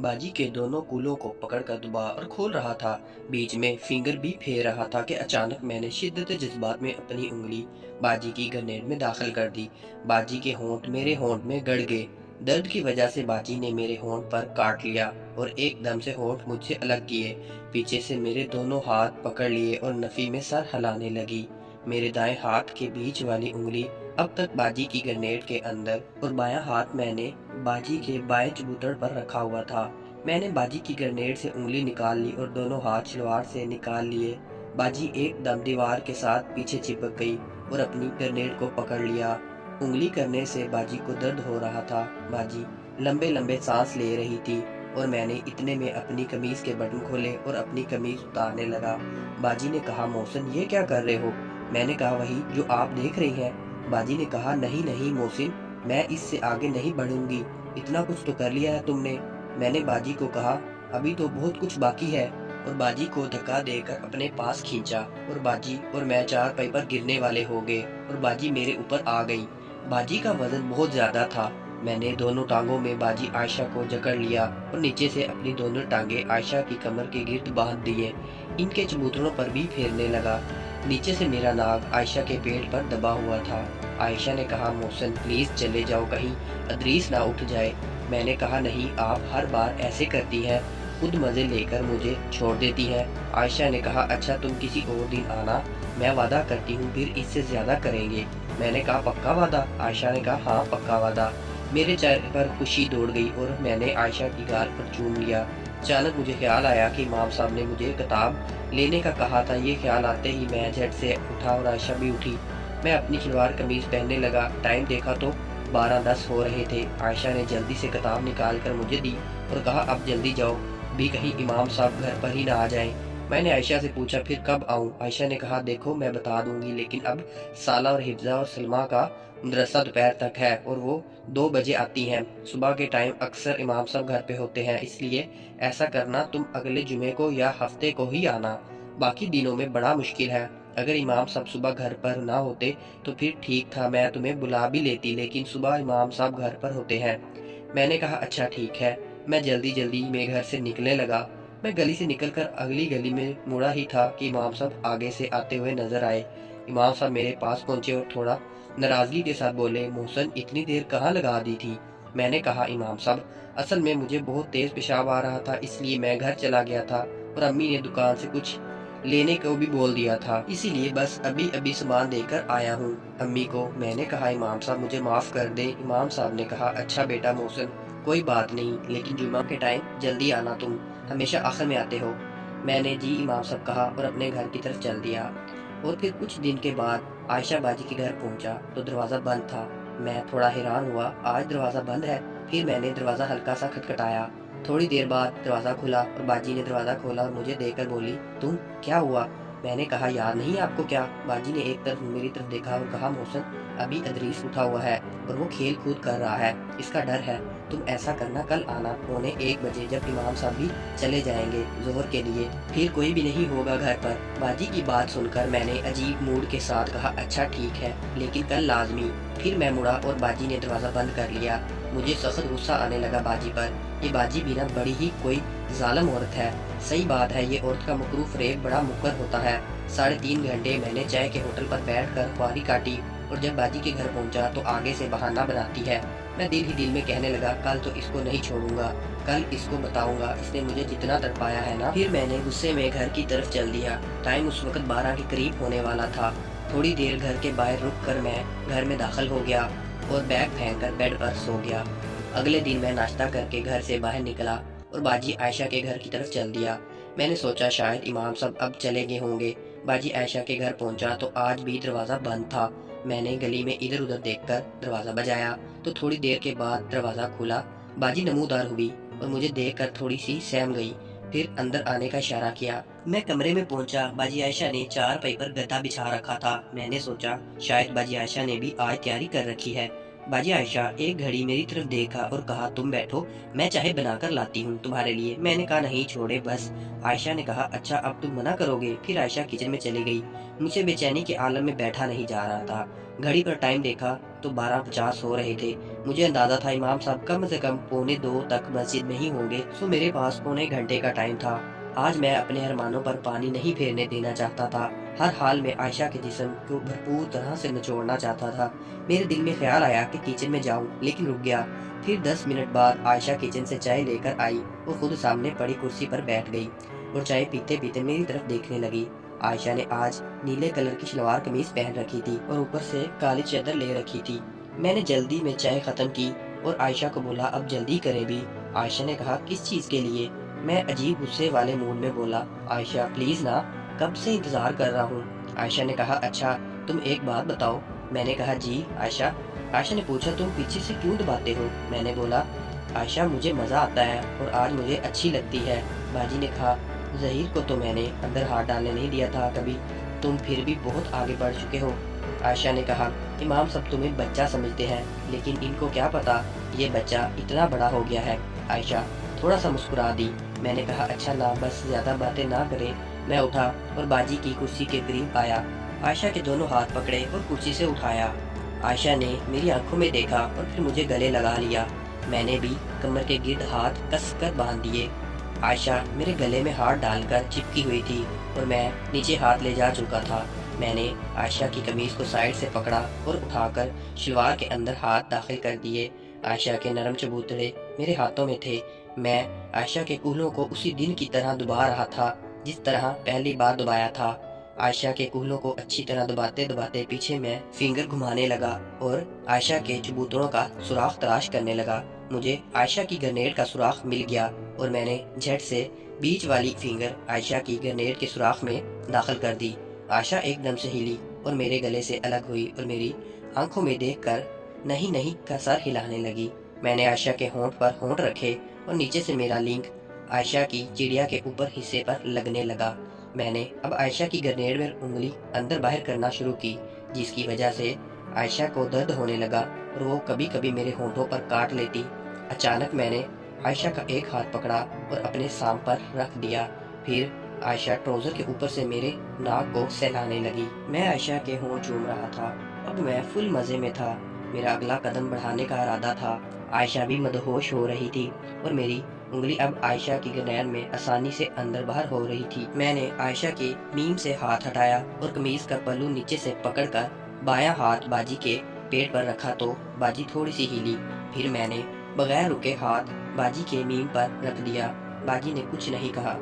बाजी के दोनों कूलों को पकड़कर दबा और खोल रहा था। बीच में फिंगर भी फेर रहा था कि अचानक मैंने शिद्दत जज्बात में अपनी उंगली बाजी की ग्रेनेड में दाखिल कर दी। बाजी के होंठ मेरे होंठ में गड़ गए। दर्द की वजह से बाजी ने मेरे होंठ पर काट लिया और एकदम से होंठ मुझसे अलग किए। पीछे से मेरे दोनों हाथ पकड़ लिए और नफी में सर हिलाने लगी। मेरे दाएं हाथ के बीच वाली उंगली अब तक बाजी की ग्रेनेड के अंदर और बायां हाथ मैंने बाजी के बाएं चबूतड़ पर रखा हुआ था। मैंने बाजी की ग्रेनेड से उंगली निकाल ली और दोनों हाथ शलवार से निकाल लिए। बाजी एकदम दीवार के साथ पीछे चिपक गई और अपनी ग्रेनेड को पकड़ लिया। उंगली करने से बाजी को दर्द हो रहा था। बाजी लंबे लंबे सांस ले रही थी और मैंने इतने में अपनी कमीज के बटन खोले और अपनी कमीज उतारने लगा। बाजी ने कहा, मोहसिन ये क्या कर रहे हो? मैंने कहा, वही जो आप देख रही हैं। बाजी ने कहा, नहीं नहीं मोहसिन, मैं इससे आगे नहीं बढ़ूंगी। इतना कुछ तो कर लिया है तुमने। मैंने बाजी को कहा, अभी तो बहुत कुछ बाकी है, और बाजी को धक्का देकर अपने पास खींचा और बाजी और मैं चारपाई पर गिरने वाले हो गए और बाजी मेरे ऊपर आ गई। बाजी का वजन बहुत ज्यादा था। मैंने दोनों टांगों में बाजी आयशा को जकड़ लिया और नीचे से अपनी दोनों टांगे आयशा की कमर के गिर्द बांध दिए। इनके चबूतरों पर भी फेरने लगा। नीचे से मेरा नाक आयशा के पेट पर दबा हुआ था। आयशा ने कहा, मोहसिन प्लीज चले जाओ, कहीं अदरीस ना उठ जाए। मैंने कहा, नहीं, आप हर बार ऐसे करती हैं, खुद मजे लेकर मुझे छोड़ देती हैं। आयशा ने कहा, अच्छा तुम किसी और दिन आना, मैं वादा करती हूँ फिर इससे ज्यादा करेंगे। मैंने कहा, पक्का वादा? आयशा ने कहा, हाँ पक्का वादा। मेरे चेहरे पर खुशी दौड़ गई और मैंने आयशा की गाल पर चूम लिया। अचानक मुझे ख्याल आया कि इमाम साहब ने मुझे किताब लेने का कहा था। ये ख्याल आते ही मैं झट से उठा और आयशा भी उठी। मैं अपनी शलवार कमीज पहनने लगा। टाइम देखा तो 12:10 हो रहे थे। आयशा ने जल्दी से किताब निकाल कर मुझे दी और कहा, अब जल्दी जाओ, भी कहीं इमाम साहब घर पर ही ना आ जाएं। मैंने आयशा से पूछा, फिर कब आऊं? आयशा ने कहा, देखो मैं बता दूंगी, लेकिन अब साला और हिफ्जा और सलमा का मदरसा दोपहर तक है और वो 2 बजे आती हैं। सुबह के टाइम अक्सर इमाम साहब घर पे होते हैं, इसलिए ऐसा करना, तुम अगले जुमे को या हफ्ते को ही आना। बाकी दिनों में बड़ा मुश्किल है। अगर इमाम साहब सुबह घर पर ना होते तो फिर ठीक था, मैं तुम्हें बुला भी लेती, लेकिन सुबह इमाम साहब घर पर होते हैं। मैंने कहा, अच्छा ठीक है। मैं जल्दी जल्दी में घर से निकलने लगा। मैं गली से निकलकर अगली गली में मुड़ा ही था कि इमाम साहब आगे से आते हुए नजर आए। इमाम साहब मेरे पास पहुंचे और थोड़ा नाराजगी के साथ बोले, मोहसिन इतनी देर कहाँ लगा दी थी? मैंने कहा, इमाम साहब असल में मुझे बहुत तेज पेशाब आ रहा था, इसलिए मैं घर चला गया था और अम्मी ने दुकान से कुछ लेने को भी बोल दिया था, इसीलिए बस अभी अभी सामान देकर आया हूँ अम्मी को। मैंने कहा, इमाम साहब मुझे माफ कर दें। इमाम साहब ने कहा, अच्छा बेटा मोहसिन, कोई बात नहीं, लेकिन जुमा के टाइम जल्दी आना, तुम हमेशा आखिर में आते हो। मैंने जी इमाम साहब कहा और अपने घर की तरफ चल दिया। और फिर कुछ दिन के बाद आयशा बाजी के घर पहुंचा तो दरवाज़ा बंद था। मैं थोड़ा हैरान हुआ, आज दरवाज़ा बंद है। फिर मैंने दरवाज़ा हल्का सा खटखटाया। थोड़ी देर बाद दरवाज़ा खुला और बाजी ने दरवाज़ा खोला और मुझे देखकर बोली, तुम, क्या हुआ? मैंने कहा, याद नहीं आपको क्या? बाजी ने एक तरफ मेरी तरफ देखा और कहा, मोहसिन अभी अदरीस उठा हुआ है और वो खेल कूद कर रहा है, इसका डर है। तुम ऐसा करना, कल आना 1:15 जब इमाम साहब भी चले जाएंगे जोहर के लिए, फिर कोई भी नहीं होगा घर पर। बाजी की बात सुनकर मैंने अजीब मूड के साथ कहा, अच्छा ठीक है, लेकिन कल लाजमी। फिर मैं मुड़ा और बाजी ने दरवाज़ा बंद कर लिया। मुझे सख्त गुस्सा आने लगा बाजी पर। ये बाजी भी ना बड़ी ही कोई जालिम औरत है। सही बात है, ये औरत का मकरूफ रेब बड़ा मुकर होता है। 3.5 घंटे मैंने चाय के होटल पर बैठकर ख्वारी काटी और जब बाजी के घर पहुंचा तो आगे से बहाना बनाती है। मैं दिल ही दिल में कहने लगा, कल तो इसको नहीं छोड़ूंगा, कल इसको बताऊंगा इसने मुझे जितना तड़पाया है ना। फिर मैंने गुस्से में घर की तरफ चल दिया। टाइम उस वक्त 12 के करीब होने वाला था। थोड़ी देर घर के बाहर रुक कर मैं घर में दाखिल हो गया और बैग फेंक कर बेड पर सो गया। अगले दिन मैं नाश्ता करके घर से बाहर निकला और बाजी आयशा के घर की तरफ चल दिया। मैंने सोचा शायद इमाम साहब अब चले गए होंगे। बाजी आयशा के घर पहुंचा तो आज भी दरवाज़ा बंद था। मैंने गली में इधर उधर देखकर दरवाज़ा बजाया तो थोड़ी देर के बाद दरवाज़ा खुला। बाजी नमूदार हुई और मुझे देखकर थोड़ी सी सहम गई, फिर अंदर आने का इशारा किया। मैं कमरे में पहुंचा। बाजी आयशा ने चारपाई पर गद्दा बिछा रखा था। मैंने सोचा शायद बाजी आयशा ने भी आज तैयारी कर रखी है। बाजी आयशा एक घड़ी मेरी तरफ देखा और कहा, तुम बैठो, मैं चाय बनाकर लाती हूँ तुम्हारे लिए। मैंने कहा, नहीं छोड़े बस। आयशा ने कहा, अच्छा अब तुम मना करोगे? फिर आयशा किचन में चली गई। मुझे बेचैनी के आलम में बैठा नहीं जा रहा था। घड़ी पर टाइम देखा तो 12:50 हो रहे थे। मुझे अंदाजा था इमाम साहब कम से कम 1:45 तक मस्जिद में ही होंगे, सो मेरे पास पौने घंटे का टाइम था। आज मैं अपने अरमानों पर पानी नहीं फेरने देना चाहता था। हर हाल में आयशा के जिस्म को भरपूर तरह से निचोड़ना चाहता था। मेरे दिल में ख्याल आया कि किचन में जाऊं, लेकिन रुक गया। फिर 10 मिनट बाद आयशा किचन से चाय लेकर आई और खुद सामने पड़ी कुर्सी पर बैठ गई और चाय पीते पीते मेरी तरफ देखने लगी। आयशा ने आज नीले कलर की सलवार कमीज पहन रखी थी और ऊपर से काली चादर ले रखी थी। मैंने जल्दी में चाय खत्म की और आयशा को बोला, अब जल्दी करें भी। आयशा ने कहा, किस चीज के लिए? मैं अजीब गुस्से वाले मूड में बोला, आयशा प्लीज ना, कब से इंतजार कर रहा हूँ। आयशा ने कहा, अच्छा तुम एक बात बताओ। मैंने कहा, जी आयशा। आयशा ने पूछा, तुम पीछे से क्यों दबाते हो? मैंने बोला, आयशा मुझे मज़ा आता है और आज मुझे अच्छी लगती है। बाजी ने कहा, ज़हीर को तो मैंने अंदर हाथ डालने नहीं दिया था कभी, तुम फिर भी बहुत आगे बढ़ चुके हो। आयशा ने कहा, इमाम सब तुम्हें बच्चा समझते हैं, लेकिन इनको क्या पता ये बच्चा इतना बड़ा हो गया है। आयशा थोड़ा सा मुस्कुरा दी। मैंने कहा, अच्छा ना, बस ज़्यादा बातें ना करें। मैं उठा और बाजी की कुर्सी के करीब आया। आयशा के दोनों हाथ पकड़े और कुर्सी से उठाया। आयशा ने मेरी आंखों में देखा और फिर मुझे गले लगा लिया। मैंने भी कमर के गिर्द हाथ कसकर बांध दिए। आयशा मेरे गले में हाथ डालकर चिपकी हुई थी और मैं नीचे हाथ ले जा चुका था। मैंने आयशा की कमीज को साइड से पकड़ा और उठाकर शलवार के अंदर हाथ दाखिल कर दिए। आयशा के नरम चबूतरे मेरे हाथों में थे। मैं आयशा के कूल्हों को उसी दिन की तरह दबा रहा था जिस तरह पहली बार दबाया था। आयशा के कूल्हों को अच्छी तरह दबाते दबाते पीछे मैं फिंगर घुमाने लगा और आयशा के चबूतरों का सुराख तलाश करने लगा। मुझे आयशा की ग्रेनेड का सुराख मिल गया और मैंने झट से बीच वाली फिंगर आयशा की ग्रेनेड के सुराख में दाखिल कर दी। आयशा एकदम से हिली और मेरे गले से अलग हुई और मेरी आंखों में देखकर नहीं नहीं का सर हिलाने लगी। मैंने आयशा के होंठ पर होंठ रखे और नीचे से मेरा लिंक आयशा की चिड़िया के ऊपर हिस्से पर लगने लगा। मैंने अब आयशा की ग्रेनेड में उंगली अंदर बाहर करना शुरू की, जिसकी वजह से आयशा को दर्द होने लगा और वो कभी कभी मेरे होंठों पर काट लेती। अचानक मैंने आयशा का एक हाथ पकड़ा और अपने सांप पर रख दिया। फिर आयशा ट्राउजर के ऊपर से मेरे नाक को सहलाने लगी। मैं आयशा के होंठ चूम रहा था। अब मैं फुल मजे में था। मेरा अगला कदम बढ़ाने का इरादा था। आयशा भी मदहोश हो रही थी और मेरी उंगली अब आयशा की ग्रेनेड में आसानी से अंदर बाहर हो रही थी। मैंने आयशा के मीम से हाथ हटाया और कमीज का पल्लू नीचे से पकड़कर बायां हाथ बाजी के पेट पर रखा तो बाजी थोड़ी सी हिली। फिर मैंने बगैर रुके हाथ बाजी के मीम पर रख दिया। बाजी ने कुछ नहीं कहा।